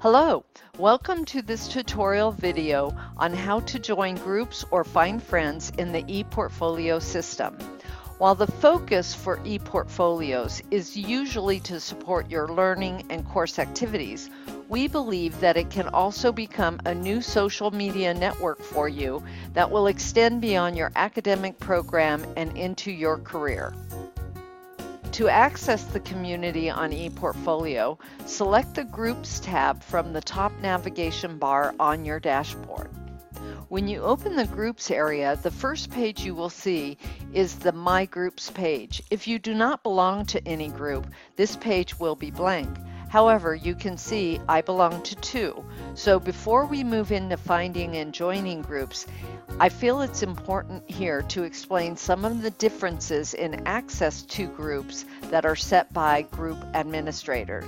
Hello, welcome to this tutorial video on how to join groups or find friends in the ePortfolio system. While the focus for ePortfolios is usually to support your learning and course activities, we believe that it can also become a new social media network for you that will extend beyond your academic program and into your career. To access the community on ePortfolio, select the Groups tab from the top navigation bar on your dashboard. When you open the Groups area, the first page you will see is the My Groups page. If you do not belong to any group, this page will be blank. However, you can see I belong to two. So before we move into finding and joining groups, I feel it's important here to explain some of the differences in access to groups that are set by group administrator.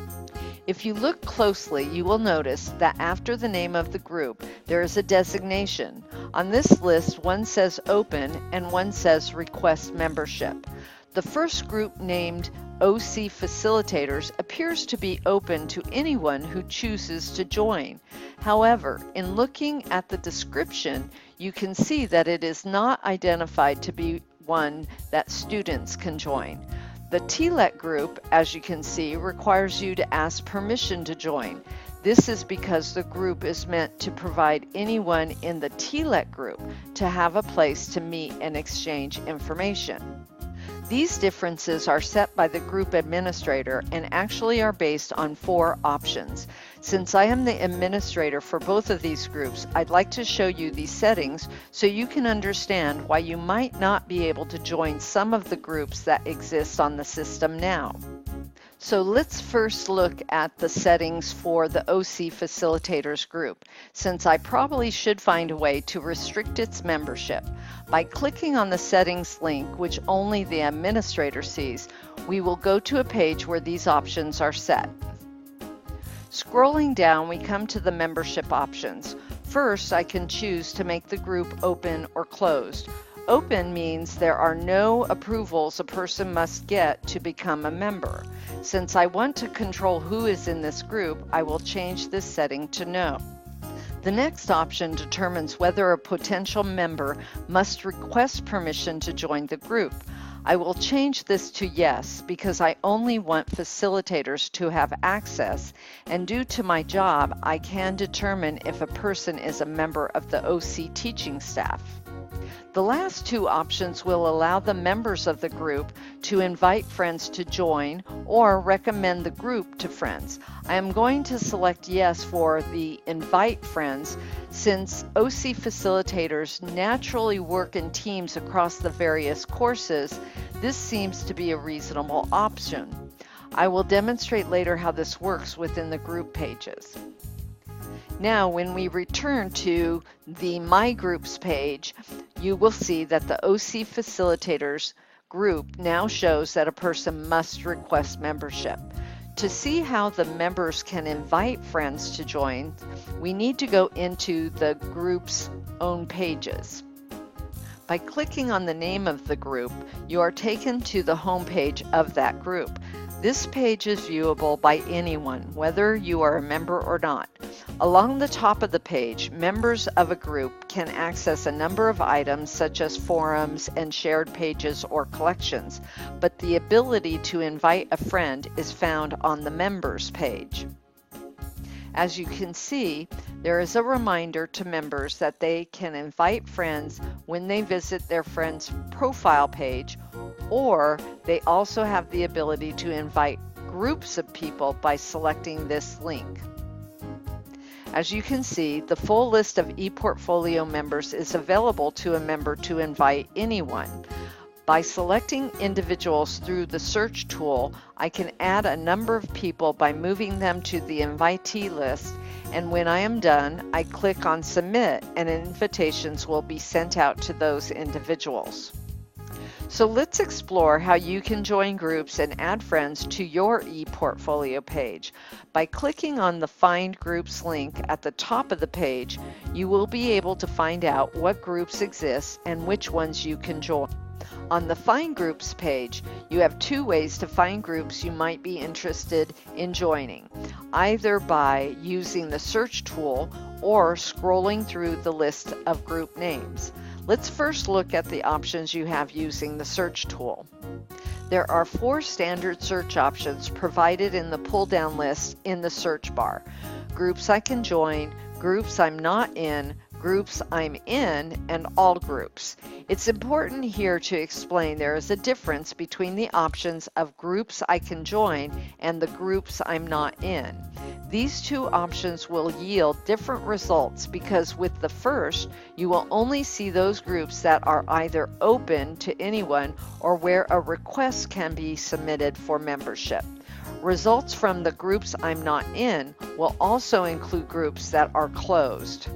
If you look closely, you will notice that after the name of the group, there is a designation. On this list, one says Open and one says Request Membership. The first group, named OC Facilitators, appears to be open to anyone who chooses to join. However, in looking at the description, you can see that it is not identified to be one that students can join. The TLET group, as you can see, requires you to ask permission to join. This is because the group is meant to provide anyone in the TLET group to have a place to meet and exchange information. These differences are set by the group administrator and actually are based on 4 options. Since I am the administrator for both of these groups, I'd like to show you these settings so you can understand why you might not be able to join some of the groups that exist on the system now. So let's first look at the settings for the OC Facilitators group, since I probably should find a way to restrict its membership. By clicking on the settings link, which only the administrator sees, we will go to a page where these options are set. Scrolling down, we come to the membership options. First, I can choose to make the group open or closed. Open means there are no approvals a person must get to become a member. Since I want to control who is in this group, I will change this setting to no. The next option determines whether a potential member must request permission to join the group. I will change this to yes because I only want facilitators to have access, and due to my job, I can determine if a person is a member of the OC teaching staff. The last 2 options will allow the members of the group to invite friends to join or recommend the group to friends. I am going to select yes for the invite friends since OC facilitators naturally work in teams across the various courses. This seems to be a reasonable option. I will demonstrate later how this works within the group pages. Now, when we return to the My Groups page, you will see that the OC Facilitators group now shows that a person must request membership. To see how the members can invite friends to join, we need to go into the group's own pages. By clicking on the name of the group, you are taken to the home page of that group. This page is viewable by anyone, whether you are a member or not. Along the top of the page, members of a group can access a number of items such as forums and shared pages or collections, but the ability to invite a friend is found on the members page. As you can see, there is a reminder to members that they can invite friends when they visit their friend's profile page, or they also have the ability to invite groups of people by selecting this link. As you can see, the full list of ePortfolio members is available to a member to invite anyone. By selecting individuals through the search tool, I can add a number of people by moving them to the invitee list, and when I am done, I click on Submit and invitations will be sent out to those individuals. So let's explore how you can join groups and add friends to your ePortfolio page. By clicking on the Find Groups link at the top of the page, you will be able to find out what groups exist and which ones you can join. On the Find Groups page, you have two ways to find groups you might be interested in joining, either by using the search tool or scrolling through the list of group names. Let's first look at the options you have using the search tool. There are 4 standard search options provided in the pull-down list in the search bar: groups I can join, groups I'm not in, groups I'm in, and all groups. It's important here to explain there is a difference between the options of groups I can join and the groups I'm not in. These two options will yield different results because with the first, you will only see those groups that are either open to anyone or where a request can be submitted for membership. Results from the groups I'm not in will also include groups that are closed.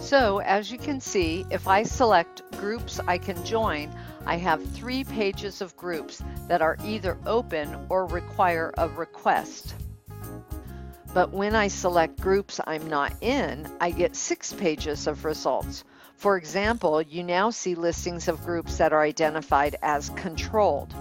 So as you can see, if I select groups I can join, I have 3 pages of groups that are either open or require a request. But when I select groups I'm not in, I get 6 pages of results. For example, you now see listings of groups that are identified as controlled.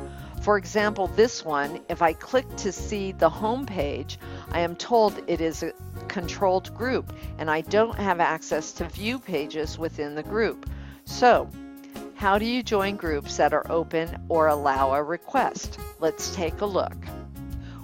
For example, this one, if I click to see the home page, I am told it is a controlled group and I don't have access to view pages within the group. So, how do you join groups that are open or allow a request? Let's take a look.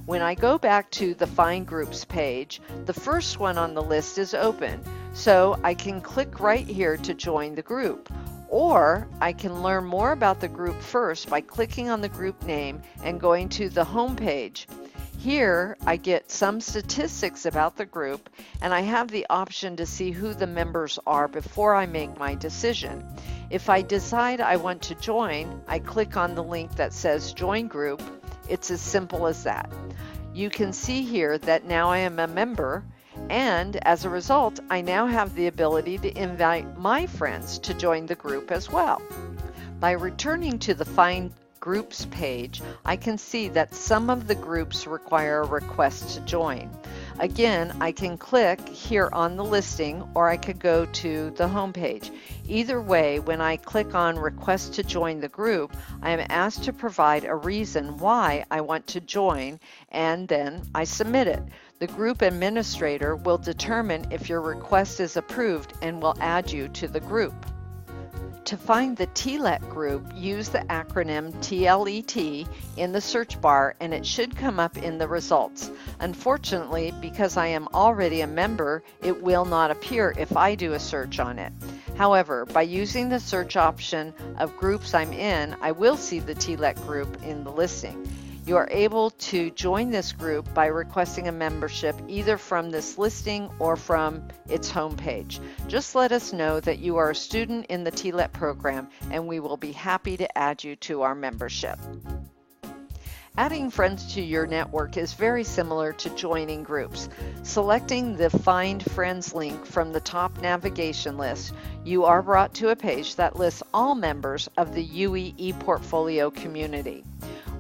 When I go back to the Find Groups page, the first one on the list is open, so I can click right here to join the group. Or I can learn more about the group first by clicking on the group name and going to the home page. Here I get some statistics about the group and I have the option to see who the members are before I make my decision. If I decide I want to join, I click on the link that says Join Group. It's as simple as that. You can see here that now I am a member, and as a result, I now have the ability to invite my friends to join the group as well. By returning to the Find Groups page, I can see that some of the groups require a request to join. Again, I can click here on the listing, or I could go to the home page. Either way, when I click on Request to join the group, I am asked to provide a reason why I want to join, and then I submit it. The group administrator will determine if your request is approved and will add you to the group. To find the TLET group, use the acronym TLET in the search bar and it should come up in the results. Unfortunately, because I am already a member, it will not appear if I do a search on it. However, by using the search option of groups I'm in, I will see the TLET group in the listing. You are able to join this group by requesting a membership either from this listing or from its homepage. Just let us know that you are a student in the TLET program and we will be happy to add you to our membership. Adding friends to your network is very similar to joining groups. Selecting the Find Friends link from the top navigation list, you are brought to a page that lists all members of the UE ePortfolio community.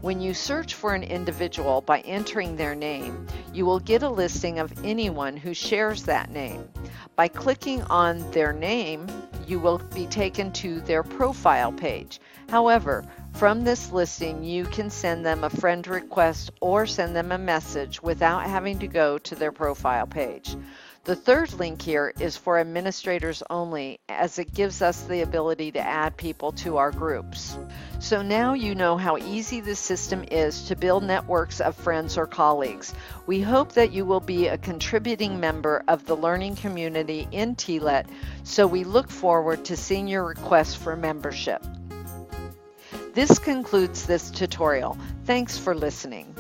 When you search for an individual by entering their name, you will get a listing of anyone who shares that name. By clicking on their name, you will be taken to their profile page. However, from this listing, you can send them a friend request or send them a message without having to go to their profile page. The third link here is for administrators only, as it gives us the ability to add people to our groups. So now you know how easy this system is to build networks of friends or colleagues. We hope that you will be a contributing member of the learning community in TLET, so we look forward to seeing your requests for membership. This concludes this tutorial. Thanks for listening.